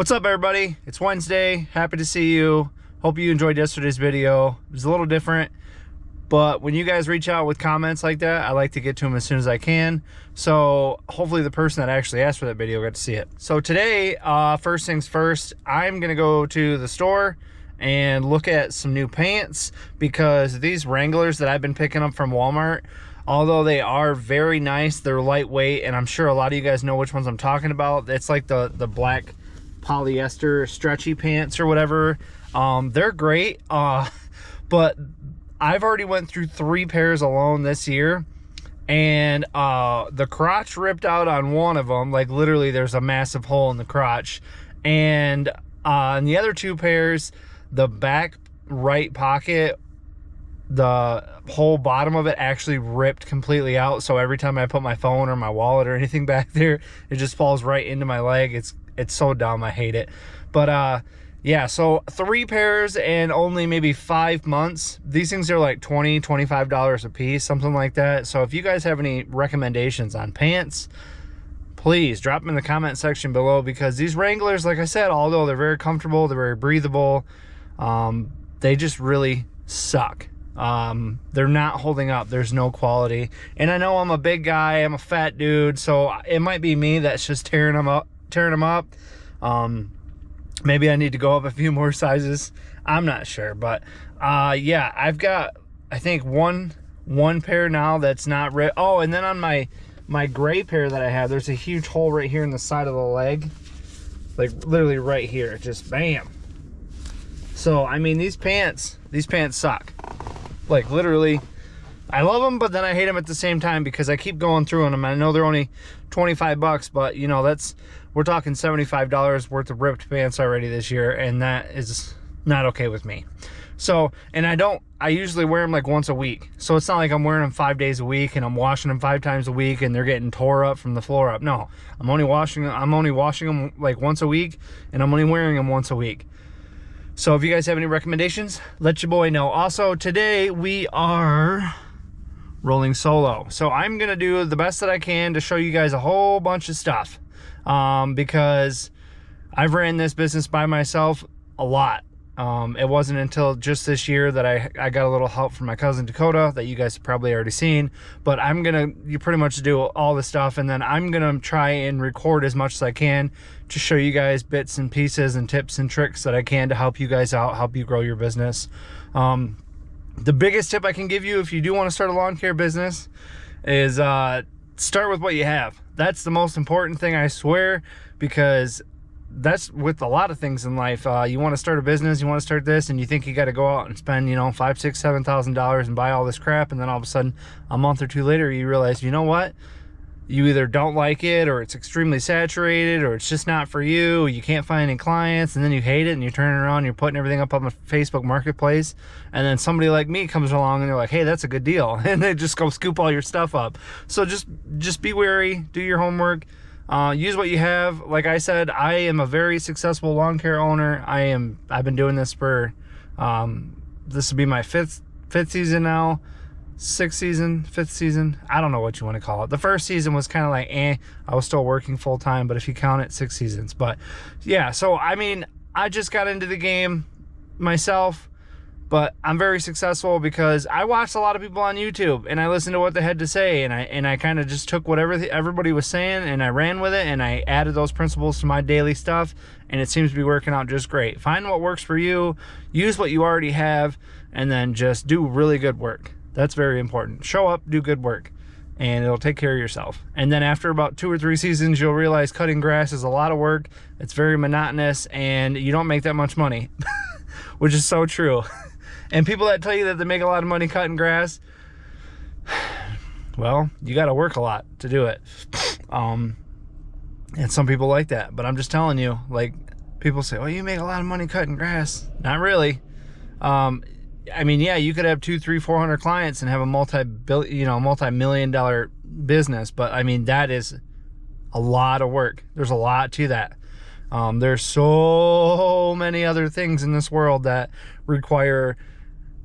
What's up, everybody? It's Wednesday. Happy to see you. Hope you enjoyed yesterday's video. It was a little different, but when you guys reach out with comments like that, I like to get to them as soon as I can. So hopefully the person that actually asked for that video got to see it. So today, first things first, I'm gonna go to the store and look at some new pants, because these Wranglers that I've been picking up from Walmart, although they are very nice, they're lightweight, and I'm sure a lot of you guys know which ones I'm talking about. It's like the black polyester stretchy pants or whatever. They're great, but I've already went through 3 pairs alone this year, and the crotch ripped out on one of them. Like literally there's a massive hole in the crotch, and on the other 2 pairs, the back right pocket, the whole bottom of it actually ripped completely out. So every time I put my phone or my wallet or anything back there, it just falls right into my leg. It's so dumb. I hate it. But yeah, so 3 pairs and only maybe 5 months. These things are like $20, $25 a piece, something like that. So if you guys have any recommendations on pants, please drop them in the comment section below, because these Wranglers, like I said, although they're very comfortable, they're very breathable, they just really suck. They're not holding up. There's no quality. And I know I'm a big guy, I'm a fat dude, so it might be me that's just tearing them up. Maybe I need to go up a few more sizes. I'm not sure, but yeah, I've got, I think one pair now that's not ripped. Oh, and then on my gray pair that I have, there's a huge hole right here in the side of the leg, like literally right here, just bam. So I mean, these pants suck. Like literally, I love them, but then I hate them at the same time, because I keep going through them. I know they're only 25 bucks, but you know, we're talking $75 worth of ripped pants already this year, and that is not okay with me. So, and I usually wear them like once a week. So it's not like I'm wearing them 5 days a week and I'm washing them 5 times a week and they're getting tore up from the floor up. No, I'm only washing them like once a week, and I'm only wearing them once a week. So if you guys have any recommendations, let your boy know. Also, today we are rolling solo. So I'm gonna do the best that I can to show you guys a whole bunch of stuff, because I've ran this business by myself a lot. It wasn't until just this year that I got a little help from my cousin Dakota, that you guys have probably already seen. But you pretty much do all the stuff, and then I'm gonna try and record as much as I can to show you guys bits and pieces and tips and tricks that I can to help you guys out, help you grow your business. The biggest tip I can give you if you do want to start a lawn care business is start with what you have. That's the most important thing, I swear, because that's with a lot of things in life. You want to start a business, you want to start this, and you think you got to go out and spend, you know, $5,000, $6,000, $7,000 and buy all this crap, and then all of a sudden a month or 2 later you realize, you know what, you either don't like it, or it's extremely saturated, or it's just not for you, you can't find any clients, and then you hate it, and you turn it around, you're putting everything up on the Facebook Marketplace, and then somebody like me comes along and they're like, hey, that's a good deal, and they just go scoop all your stuff up. So just be wary, do your homework, use what you have. Like I said, I am a very successful lawn care owner. I've been doing this for this will be my fifth season now. 6th season, 5th season, I don't know what you want to call it. The first season was kind of like I was still working full-time, but if you count it, 6 seasons. But yeah, so I mean, I just got into the game myself, but I'm very successful because I watched a lot of people on YouTube, and I listened to what they had to say, and I kind of just took whatever everybody was saying, and I ran with it, and I added those principles to my daily stuff, and it seems to be working out just great. Find what works for you, use what you already have, and then just do really good work. That's very important. Show up, do good work, and it'll take care of yourself. And then after about 2 or 3 seasons, you'll realize cutting grass is a lot of work. It's very monotonous, and you don't make that much money, which is so true. And people that tell you that they make a lot of money cutting grass, well, you got to work a lot to do it. And some people like that, but I'm just telling you, like, people say, oh, you make a lot of money cutting grass. Not really. I mean, yeah, you could have 200, 300, 400 clients and have a multi-million-dollar business, but I mean, that is a lot of work. There's a lot to that. There's so many other things in this world that require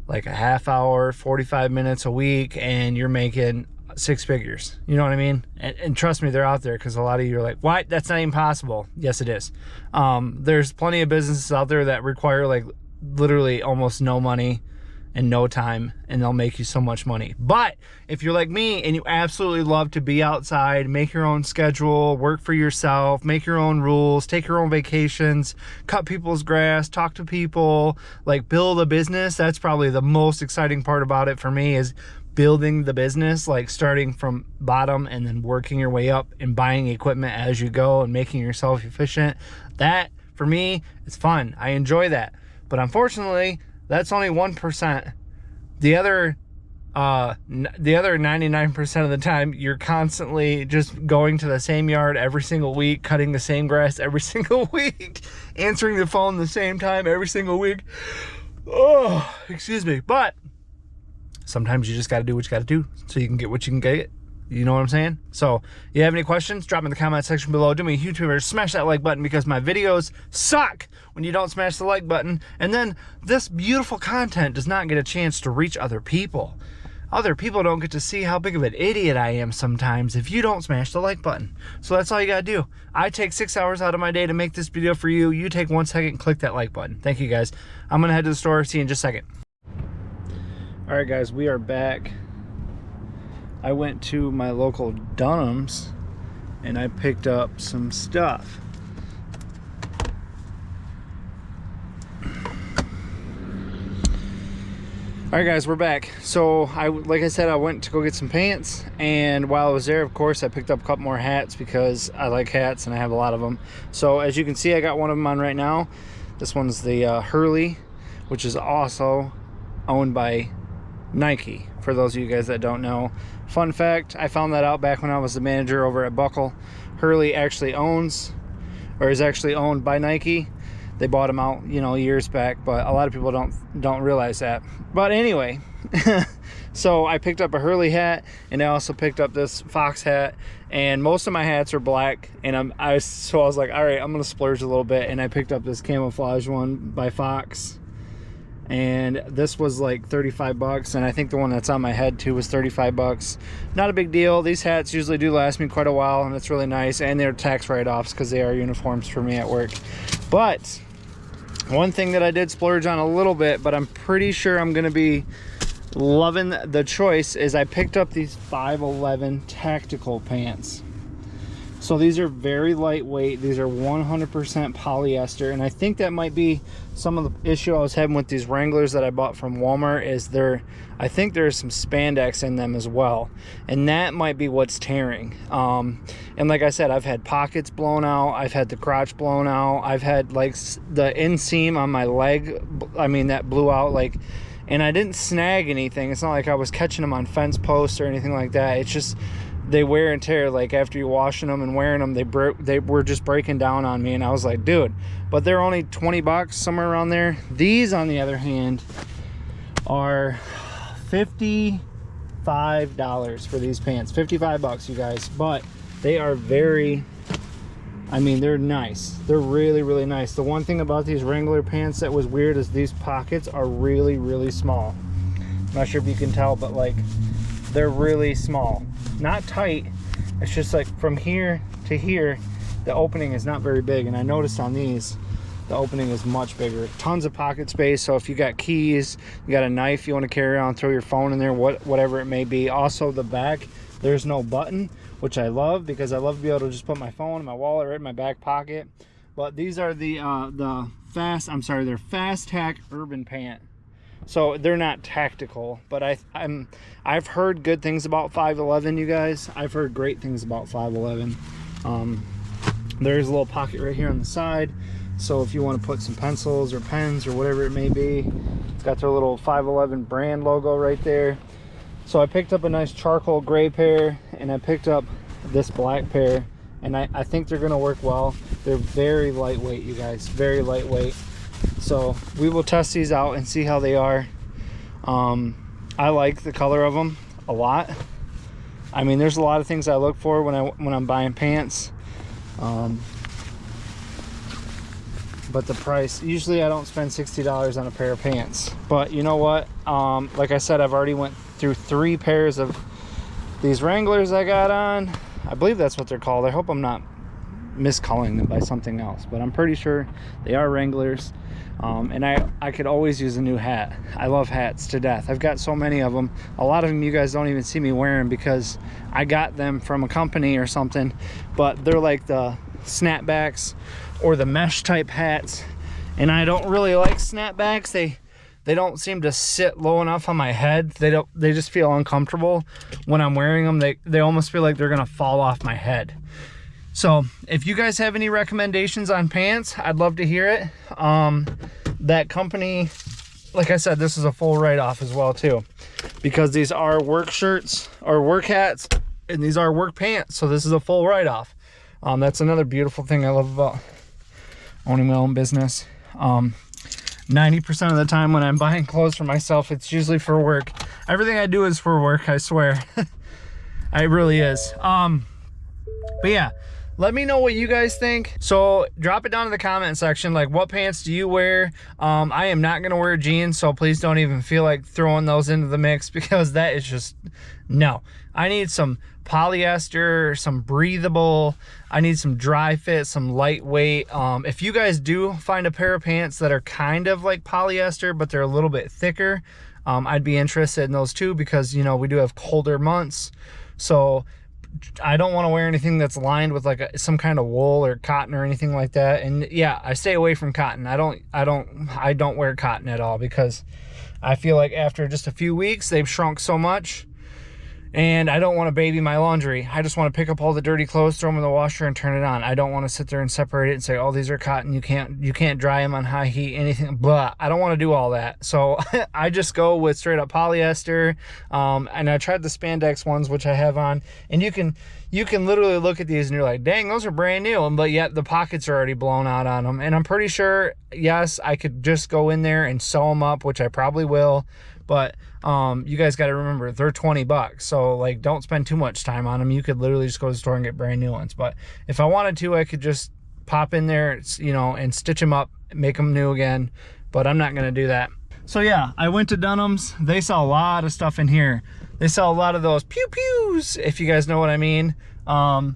like a half hour, 45 minutes a week, and you're making six figures. You know what I mean? And trust me, they're out there, because a lot of you are like, what? That's not even possible. Yes, it is. There's plenty of businesses out there that require like literally almost no money and no time, and they'll make you so much money. But if you're like me and you absolutely love to be outside, make your own schedule, work for yourself, make your own rules, take your own vacations, cut people's grass, talk to people, like build a business, that's probably the most exciting part about it for me, is building the business, like starting from bottom and then working your way up and buying equipment as you go and making yourself efficient. That for me is fun. I enjoy that. But unfortunately, that's only 1%. The other 99% of the time, you're constantly just going to the same yard every single week, cutting the same grass every single week, answering the phone the same time every single week. Oh, excuse me. But sometimes you just got to do what you got to do so you can get what you can get. You know what I'm saying? So, you have any questions? Drop them in the comment section below. Do me a huge favor, smash that like button, because my videos suck when you don't smash the like button. And then this beautiful content does not get a chance to reach other people. Other people don't get to see how big of an idiot I am sometimes if you don't smash the like button. So that's all you gotta do. I take 6 hours out of my day to make this video for you. You take 1 second and click that like button. Thank you, guys. I'm gonna head to the store. See you in just a second. All right, guys, we are back. I went to my local Dunham's and I picked up some stuff. All right, guys, we're back. So like I said, I went to go get some pants, and while I was there, of course, I picked up a couple more hats because I like hats and I have a lot of them. So as you can see, I got one of them on right now. This one's the Hurley, which is also owned by Nike, for those of you guys that don't know. Fun fact, I found that out back when I was the manager over at Buckle. Hurley actually is actually owned by Nike. They bought them out, you know, years back, but a lot of people don't realize that. But anyway, so I picked up a Hurley hat, and I also picked up this Fox hat, and most of my hats are black, and I was like, all right, I'm gonna splurge a little bit, and I picked up this camouflage one by Fox. And this was like 35 bucks, and I think the one that's on my head too was 35 bucks. Not a big deal. These hats usually do last me quite a while, and it's really nice, and they're tax write-offs because they are uniforms for me at work. But one thing that I did splurge on a little bit, but I'm pretty sure I'm gonna be loving the choice, is I picked up these 511 tactical pants. So these are very lightweight. These are 100% polyester, and I think that might be some of the issue I was having with these Wranglers that I bought from Walmart, is I think there's some spandex in them as well, and that might be what's tearing. And like I said, I've had pockets blown out, I've had the crotch blown out, I've had like the inseam on my leg, I mean, that blew out, like, and I didn't snag anything. It's not like I was catching them on fence posts or anything like that. It's just they wear and tear. Like after you're washing them and wearing them, they were just breaking down on me, and I was like, dude. But they're only 20 bucks, somewhere around there. These, on the other hand, are $55 for these pants. 55 bucks, you guys. But they are very, I mean, they're nice. They're really, really nice. The one thing about these Wrangler pants that was weird is these pockets are really, really small. I'm not sure if you can tell, but like, they're really small. Not tight. It's just like from here to here, the opening is not very big. And I noticed on these, the opening is much bigger. Tons of pocket space. So if you got keys, you got a knife you want to carry around, throw your phone in there, whatever it may be. Also, the back, there's no button, which I love, because I love to be able to just put my phone and my wallet right in my back pocket. But these are they're Fast Tac Urban Pant. So they're not tactical, but I've heard good things about 511, you guys. I've heard great things about 511. There's a little pocket right here on the side, so if you want to put some pencils or pens or whatever it may be, it's got their little 511 brand logo right there. So I picked up a nice charcoal gray pair, and I picked up this black pair, and I think they're gonna work well. They're very lightweight, you guys, very lightweight. So we will test these out and see how they are. I like the color of them a lot. I mean, there's a lot of things I look for when I'm buying pants. But the price, usually I don't spend $60 on a pair of pants. But you know what? Like I said, I've already went through 3 pairs of these Wranglers I got on. I believe that's what they're called. I hope I'm not miscalling them by something else, but I'm pretty sure they are Wranglers. And I could always use a new hat. I love hats to death. I've got so many of them. A lot of them you guys don't even see me wearing because I got them from a company or something, but they're like the snapbacks or the mesh type hats, and I don't really like snapbacks. They don't seem to sit low enough on my head. They just feel uncomfortable when I'm wearing them. They almost feel like they're gonna fall off my head. So if you guys have any recommendations on pants, I'd love to hear it. That company, like I said, this is a full write-off as well too, because these are work shirts or work hats, and these are work pants. So this is a full write-off. That's another beautiful thing I love about owning my own business. 90% of the time when I'm buying clothes for myself, it's usually for work. Everything I do is for work, I swear. It really is. But yeah, let me know what you guys think. So drop it down in the comment section, like what pants do you wear? I am not gonna wear jeans, so please don't even feel like throwing those into the mix, because that is just, no. I need some polyester, some breathable, I need some dry fit, some lightweight. If you guys do find a pair of pants that are kind of like polyester, but they're a little bit thicker, I'd be interested in those too, because, you know, we do have colder months. So I don't want to wear anything that's lined with like some kind of wool or cotton or anything like that. And yeah, I stay away from cotton. I don't wear cotton at all, because I feel like after just a few weeks, they've shrunk so much, and I don't want to baby my laundry. I just want to pick up all the dirty clothes, throw them in the washer, and turn it on. I don't want to sit there and separate it and say, oh, these are cotton, you can't dry them on high heat, anything, blah. I don't want to do all that. So I just go with straight up polyester. And I tried the spandex ones, which I have on, and you can literally look at these and you're like, dang, those are brand new, but yet the pockets are already blown out on them. And I'm pretty sure, yes, I could just go in there and sew them up, which I probably will, but you guys got to remember, they're 20 bucks. So like, don't spend too much time on them. You could literally just go to the store and get brand new ones. But if I wanted to, I could just pop in there, you know, and stitch them up, make them new again, but I'm not going to do that. So yeah, I went to Dunham's. They sell a lot of stuff in here. They sell a lot of those pew pews, if you guys know what I mean. And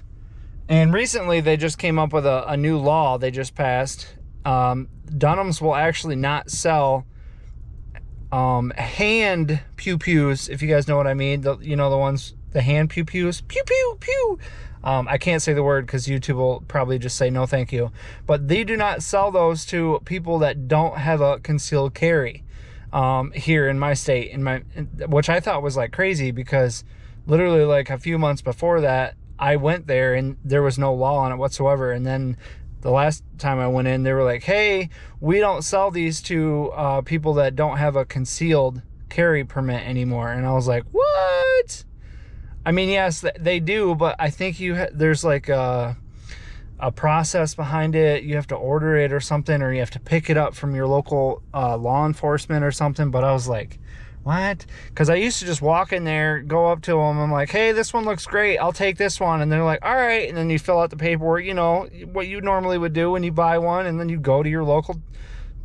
recently they just came up with a new law they just passed. Dunham's will actually not sell hand pew pews, if you guys know what I mean. You know, the ones, the hand pew pews, pew pew pew. I can't say the word because YouTube will probably just say no thank you, but they do not sell those to people that don't have a concealed carry here in my state, which I thought was like crazy, because literally like a few months before that I went there and there was no law on it whatsoever. And then the last time I went in, they were like, hey, we don't sell these to people that don't have a concealed carry permit anymore. And I was like, what? I mean, yes, they do, but I think there's like a process behind it. You have to order it or something, or you have to pick it up from your local law enforcement or something. But I was like, what? Because I used to just walk in there, go up to them, I'm like, hey, this one looks great, I'll take this one. And they're like, all right. And then you fill out the paperwork, you know, what you normally would do when you buy one. And then you go to your local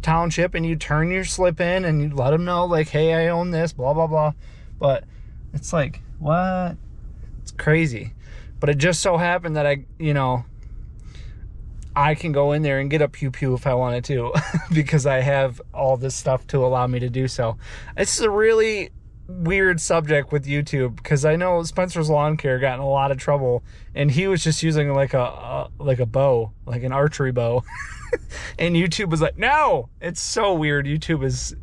township and you turn your slip in and you let them know, like, hey, I own this, blah, blah, blah. But it's like, what? It's crazy. But it just so happened that I can go in there and get a pew pew if I wanted to, because I have all this stuff to allow me to do so. This is a really weird subject with YouTube, because I know Spencer's Lawn Care got in a lot of trouble, and he was just using like a bow, like an archery bow. And YouTube was like, no. It's so weird. YouTube is,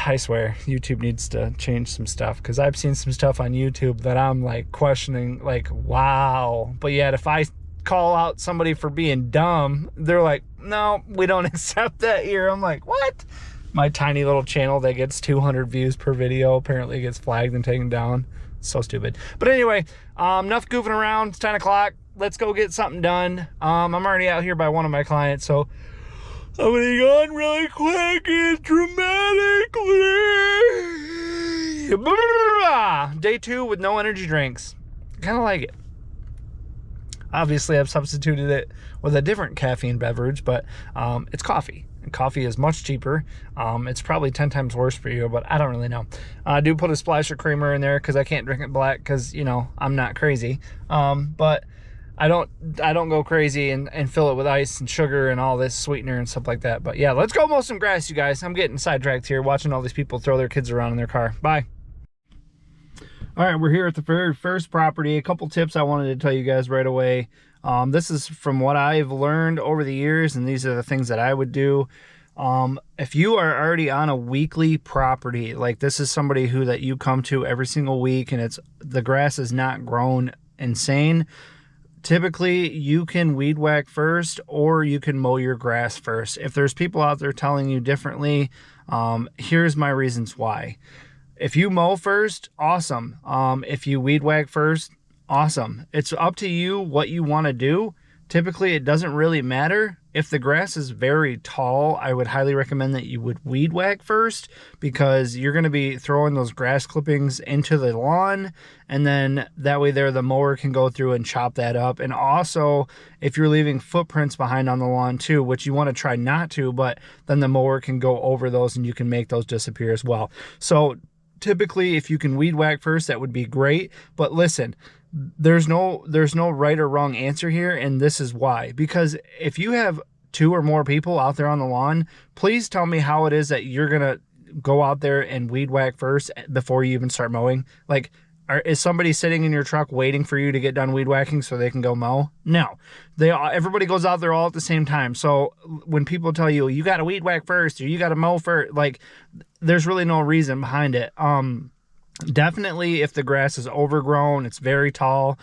I swear, YouTube needs to change some stuff, because I've seen some stuff on YouTube that I'm like questioning, like, wow. But yet if I call out somebody for being dumb, they're like, no, we don't accept that here. I'm like, what? My tiny little channel that gets 200 views per video apparently gets flagged and taken down. So stupid. But anyway, enough goofing around. It's 10 o'clock. Let's go get something done. I'm already out here by one of my clients, so I'm gonna go on really quick and dramatically. Day 2 with no energy drinks. Kind of like it. Obviously, I've substituted it with a different caffeine beverage, but it's coffee. Coffee is much cheaper. It's probably 10 times worse for you, but I don't really know. I do put a splash of creamer in there because I can't drink it black because, you know, I'm not crazy. But I don't go crazy and fill it with ice and sugar and all this sweetener and stuff like that. But yeah, let's go mow some grass, you guys. I'm getting sidetracked here watching all these people throw their kids around in their car. Bye. All right, we're here at the very first property. A couple tips I wanted to tell you guys right away. This is from what I've learned over the years, and these are the things that I would do. If you are already on a weekly property, like this is somebody that you come to every single week and the grass is not grown insane, typically you can weed whack first or you can mow your grass first. If there's people out there telling you differently, here's my reasons why. If you mow first, awesome. If you weed whack first, awesome. It's up to you what you want to do. Typically, it doesn't really matter. If the grass is very tall, I would highly recommend that you would weed whack first because you're going to be throwing those grass clippings into the lawn, and then that way the mower can go through and chop that up. And also, if you're leaving footprints behind on the lawn too, which you want to try not to, but then the mower can go over those and you can make those disappear as well. So typically, if you can weed whack first, that would be great. But listen, there's no right or wrong answer here, and this is why. Because if you have 2 or more people out there on the lawn, please tell me how it is that you're gonna go out there and weed whack first before you even start mowing. Like, is somebody sitting in your truck waiting for you to get done weed whacking so they can go mow? No, everybody goes out there all at the same time. So when people tell you you got to weed whack first or you got to mow first, like, there's really no reason behind it. Definitely, if the grass is overgrown, it's very tall,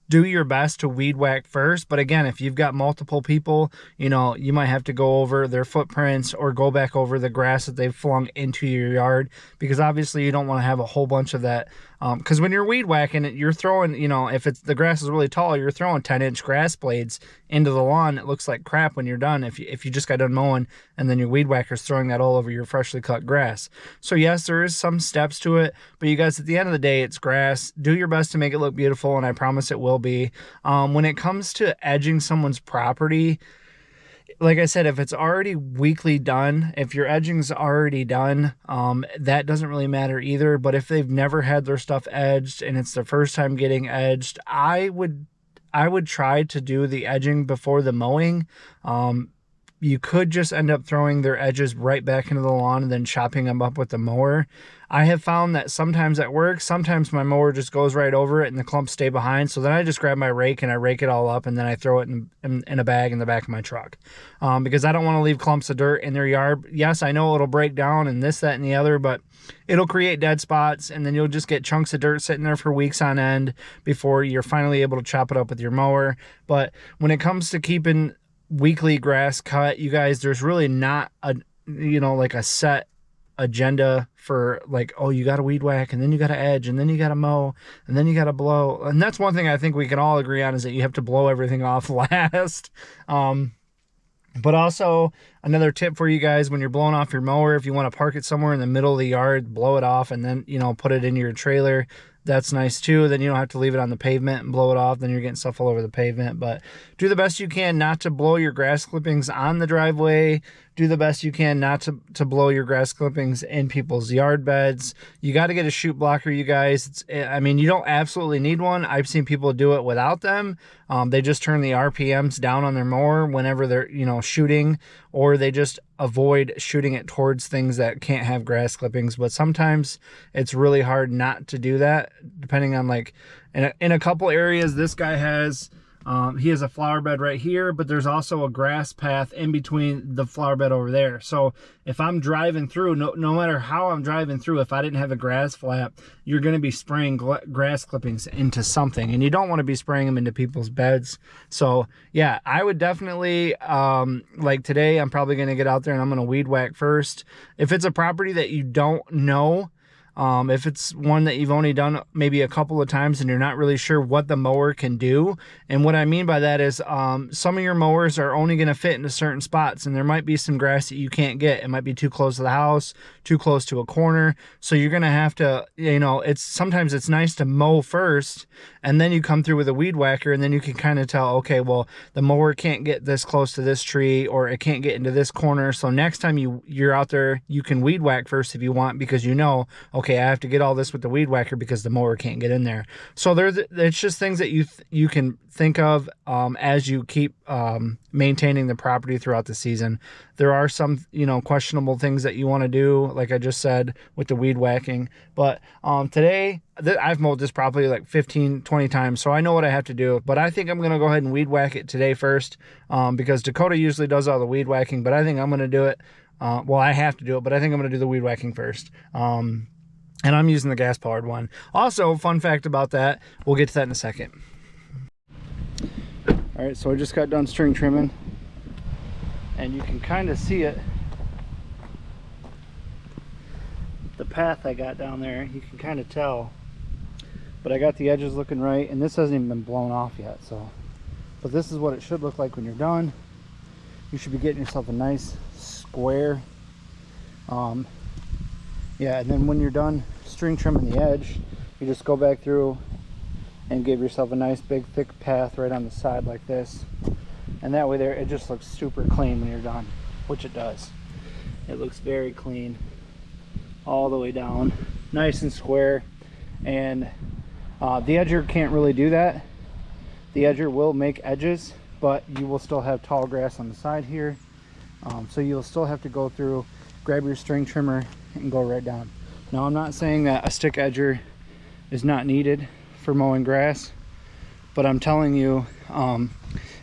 do your best to weed whack first. But again, if you've got multiple people, you know, you might have to go over their footprints or go back over the grass that they've flung into your yard, because obviously you don't want to have a whole bunch of that. Because when you're weed whacking it, you're throwing, you know, if the grass is really tall, you're throwing 10-inch grass blades into the lawn. It looks like crap when you're done if you just got done mowing and then your weed whacker's throwing that all over your freshly cut grass. So yes, there is some steps to it, but you guys, at the end of the day, it's grass. Do your best to make it look beautiful, and I promise it will be. When it comes to edging someone's property, like I said, if it's already weekly done, if your edging's already done, that doesn't really matter either. But if they've never had their stuff edged and it's their first time getting edged, I would try to do the edging before the mowing. You could just end up throwing their edges right back into the lawn and then chopping them up with the mower. I have found that sometimes that works. Sometimes my mower just goes right over it and the clumps stay behind. So then I just grab my rake and I rake it all up, and then I throw it in a bag in the back of my truck. Because I don't want to leave clumps of dirt in their yard. Yes, I know it'll break down and this, that, and the other, but it'll create dead spots, and then you'll just get chunks of dirt sitting there for weeks on end before you're finally able to chop it up with your mower. But when it comes to keeping weekly grass cut, you guys, there's really not like a set agenda for like, oh, you got to weed whack and then you got to edge and then you got to mow and then you got to blow. And that's one thing I think we can all agree on, is that you have to blow everything off last. But also another tip for you guys, when you're blowing off your mower, if you want to park it somewhere in the middle of the yard, blow it off and then, put it in your trailer. That's nice too. Then you don't have to leave it on the pavement and blow it off. Then you're getting stuff all over the pavement. But do the best you can not to blow your grass clippings on the driveway. Do the best you can not to blow your grass clippings in people's yard beds. You got to get a chute blocker, you guys. You don't absolutely need one. I've seen people do it without them. They just turn the RPMs down on their mower whenever they're, shooting, or they just avoid shooting it towards things that can't have grass clippings. But sometimes it's really hard not to do that, depending on, like, in a couple areas, this guy has... he has a flower bed right here, but there's also a grass path in between the flower bed over there. So if I'm driving through, no matter how I'm driving through, if I didn't have a grass flap, you're going to be spraying grass clippings into something, and you don't want to be spraying them into people's beds. So yeah, I would definitely, like today, I'm probably going to get out there and I'm going to weed whack first. If it's a property that you don't know, If it's one that you've only done maybe a couple of times and you're not really sure what the mower can do, and what I mean by that is some of your mowers are only going to fit into certain spots, and there might be some grass that you can't get. It might be too close to the house, too close to a corner, so you're going to have to, you know, sometimes it's nice to mow first, and then you come through with a weed whacker, and then you can kind of tell, okay, well, the mower can't get this close to this tree, or it can't get into this corner, so next time you're out there, you can weed whack first if you want, because you know, okay, I have to get all this with the weed whacker because the mower can't get in there. So it's just things that you can think of as you keep maintaining the property throughout the season. There are some, you know, questionable things that you want to do, like I just said with the weed whacking. But today, I've mowed this probably like 15-20 times, so I know what I have to do. But I think I'm going to go ahead and weed whack it today first, because Dakota usually does all the weed whacking, but I think I'm going to do it. Well, I have to do it, but I think I'm going to do the weed whacking first. And I'm using the gas powered one. Also, fun fact about that, we'll get to that in a second. All right, so I just got done string trimming, and you can kind of see it. The path I got down there, you can kind of tell. But I got the edges looking right, and this hasn't even been blown off yet. So, but this is what it should look like when you're done. You should be getting yourself a nice square. Yeah, and then when you're done string trimming the edge, you just go back through and give yourself a nice big thick path right on the side like this, and that way there it just looks super clean when you're done, which it does. It looks very clean all the way down, nice and square. And the edger can't really do that. The edger will make edges, but you will still have tall grass on the side here, so you'll still have to go through, grab your string trimmer and go right down. Now, I'm not saying that a stick edger is not needed for mowing grass, but I'm telling you,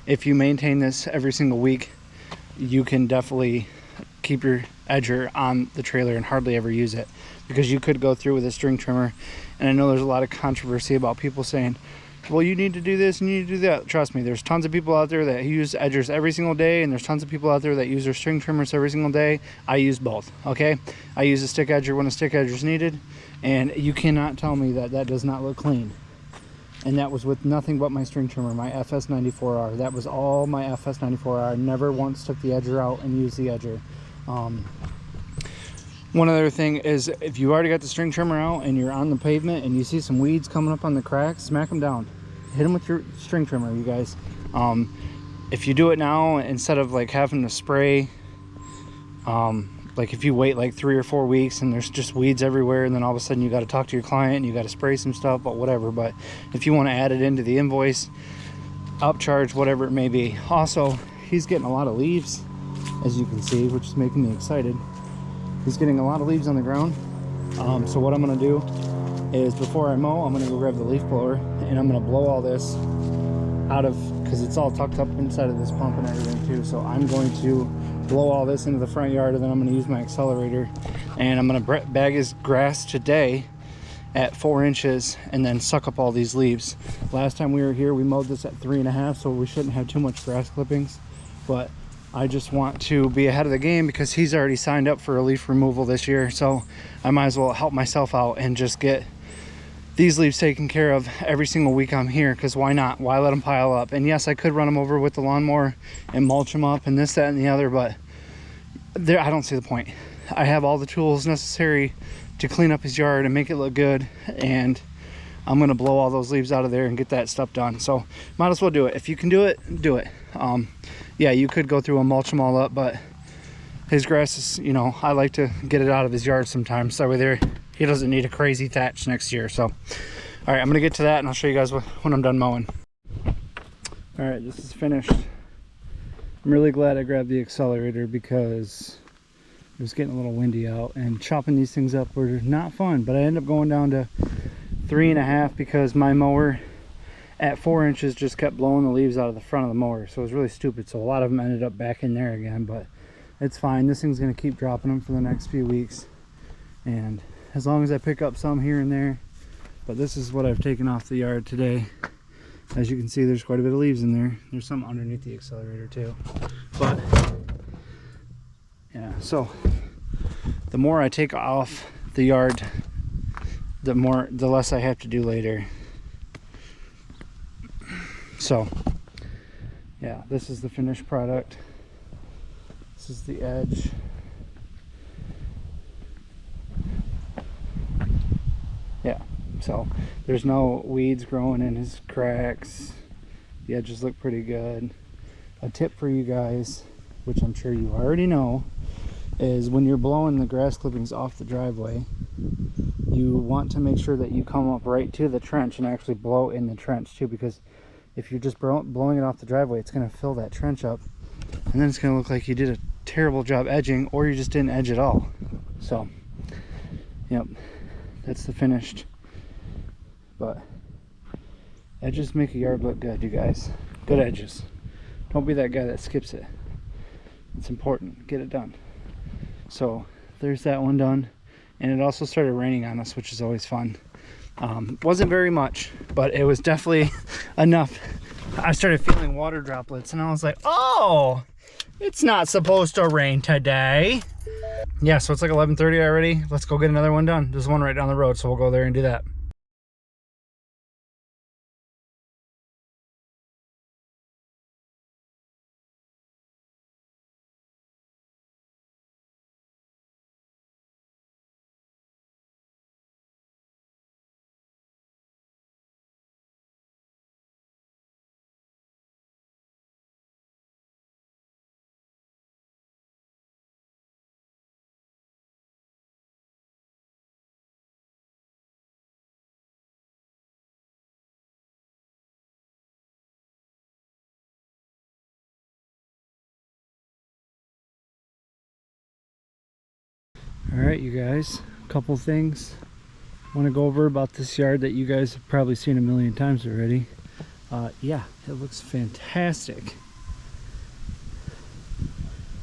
if you maintain this every single week, you can definitely keep your edger on the trailer and hardly ever use it, because you could go through with a string trimmer. And I know there's a lot of controversy about people saying, well, you need to do this and you need to do that. Trust me, there's tons of people out there that use edgers every single day, and there's tons of people out there that use their string trimmers every single day. I use both, okay? I use a stick edger when a stick edger is needed, and you cannot tell me that that does not look clean. And that was with nothing but my string trimmer, my FS94R. That was all my FS94R. I never once took the edger out and used the edger. One other thing is, if you already got the string trimmer out and you're on the pavement and you see some weeds coming up on the cracks, smack them down. Hit them with your string trimmer, you guys. If you do it now, instead of like having to spray, like if you wait like 3 or 4 weeks and there's just weeds everywhere, and then all of a sudden you got to talk to your client and you got to spray some stuff, but whatever. But if you want to add it into the invoice, upcharge, whatever it may be. Also, he's getting a lot of leaves, as you can see, which is making me excited. He's getting a lot of leaves on the ground. So what I'm gonna do is, before I mow, I'm gonna go grab the leaf blower and I'm gonna blow all this out of, because it's all tucked up inside of this pump and everything too. So I'm going to blow all this into the front yard, and then I'm gonna use my accelerator and I'm gonna bag his grass today at 4 inches and then suck up all these leaves. Last time we were here, we mowed this at 3.5, so we shouldn't have too much grass clippings, but I just want to be ahead of the game because he's already signed up for a leaf removal this year, so I might as well help myself out and just get these leaves taken care of every single week I'm here, because why not? Why let them pile up? And yes, I could run them over with the lawnmower and mulch them up and this, that, and the other, but I don't see the point. I have all the tools necessary to clean up his yard and make it look good, and I'm gonna blow all those leaves out of there and get that stuff done. So might as well do it. If you can do it, do it. Yeah, you could go through and mulch them all up, but his grass is, you know, I like to get it out of his yard sometimes, so there he doesn't need a crazy thatch next year. So all right, I'm gonna get to that and I'll show you guys when I'm done mowing. All right, this is finished. I'm really glad I grabbed the accelerator because it was getting a little windy out, and chopping these things up were not fun, but I ended up going down to 3.5 because my mower at 4 inches just kept blowing the leaves out of the front of the mower, so it was really stupid. So a lot of them ended up back in there again, but it's fine. This thing's going to keep dropping them for the next few weeks, and as long as I pick up some here and there. But this is what I've taken off the yard today. As you can see, there's quite a bit of leaves in there. There's some underneath the accelerator too, but yeah, so the more I take off the yard, the less I have to do later. So yeah, this is the finished product. This is the edge. Yeah, so there's no weeds growing in his cracks. The edges look pretty good. A tip for you guys, which I'm sure you already know, is when you're blowing the grass clippings off the driveway, you want to make sure that you come up right to the trench and actually blow in the trench too, because if you're just blowing it off the driveway, it's going to fill that trench up, and then it's going to look like you did a terrible job edging, or you just didn't edge at all. So yep, that's the finished. But edges make a yard look good, you guys. Good edges. Don't be that guy that skips it. It's important. Get it done. So there's that one done. And it also started raining on us, which is always fun. Wasn't very much, but it was definitely enough. I started feeling water droplets, and I was like, oh, it's not supposed to rain today. Yeah, so it's like 11:30 already. Let's go get another one done. There's one right down the road, so we'll go there and do that. All right, you guys, a couple things I want to go over about this yard that you guys have probably seen a million times already. Yeah, it looks fantastic.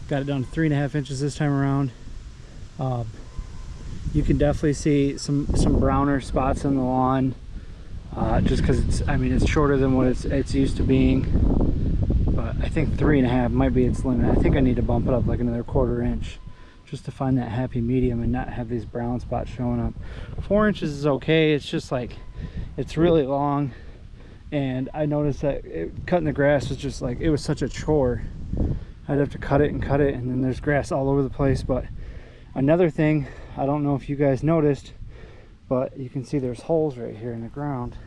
Got it down to 3.5 inches this time around. You can definitely see some browner spots on the lawn, just because it's shorter than what it's used to being. But I think 3.5 might be its limit. I think I need to bump it up like another 1/4 inch, just to find that happy medium and not have these brown spots showing up. 4 inches is okay. It's just like, it's really long, and I noticed that cutting the grass was just like, it was such a chore. I'd have to cut it, and then there's grass all over the place. But another thing, I don't know if you guys noticed, but you can see there's holes right here in the ground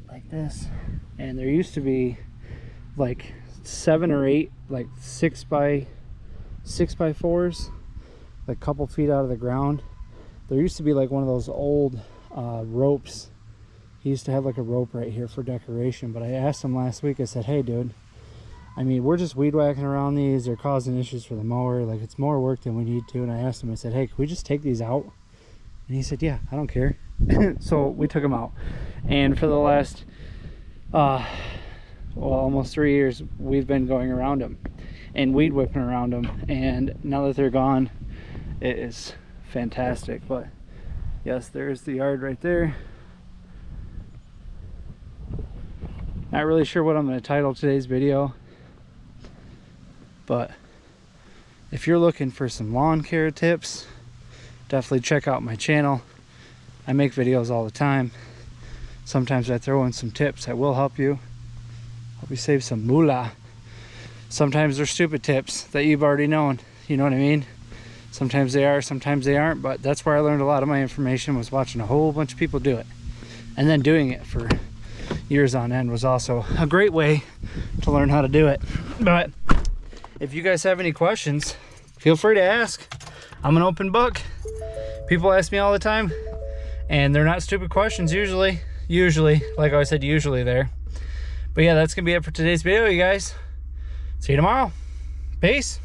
like this, and there used to be like 7 or 8 like 6x4s, like a couple feet out of the ground. There used to be like one of those old ropes. He used to have like a rope right here for decoration, but I asked him last week, I said, hey dude, we're just weed whacking around these, they're causing issues for the mower, like it's more work than we need to. And I asked him, I said, hey, can we just take these out? And he said, yeah, I don't care. So we took them out, and for the last almost 3 years we've been going around them and weed whipping around them, and now that they're gone, it is fantastic. But yes, there's the yard right there. Not really sure what I'm going to title today's video, but if you're looking for some lawn care tips, definitely check out my channel. I make videos all the time. Sometimes I throw in some tips that will help you save some moolah. Sometimes they're stupid tips that you've already known, you know what I mean? Sometimes they are, sometimes they aren't, but that's where I learned a lot of my information, was watching a whole bunch of people do it. And then doing it for years on end was also a great way to learn how to do it. But if you guys have any questions, feel free to ask. I'm an open book. People ask me all the time, and they're not stupid questions usually, like I said, usually there. But yeah, that's gonna be it for today's video, you guys. See you tomorrow. Peace.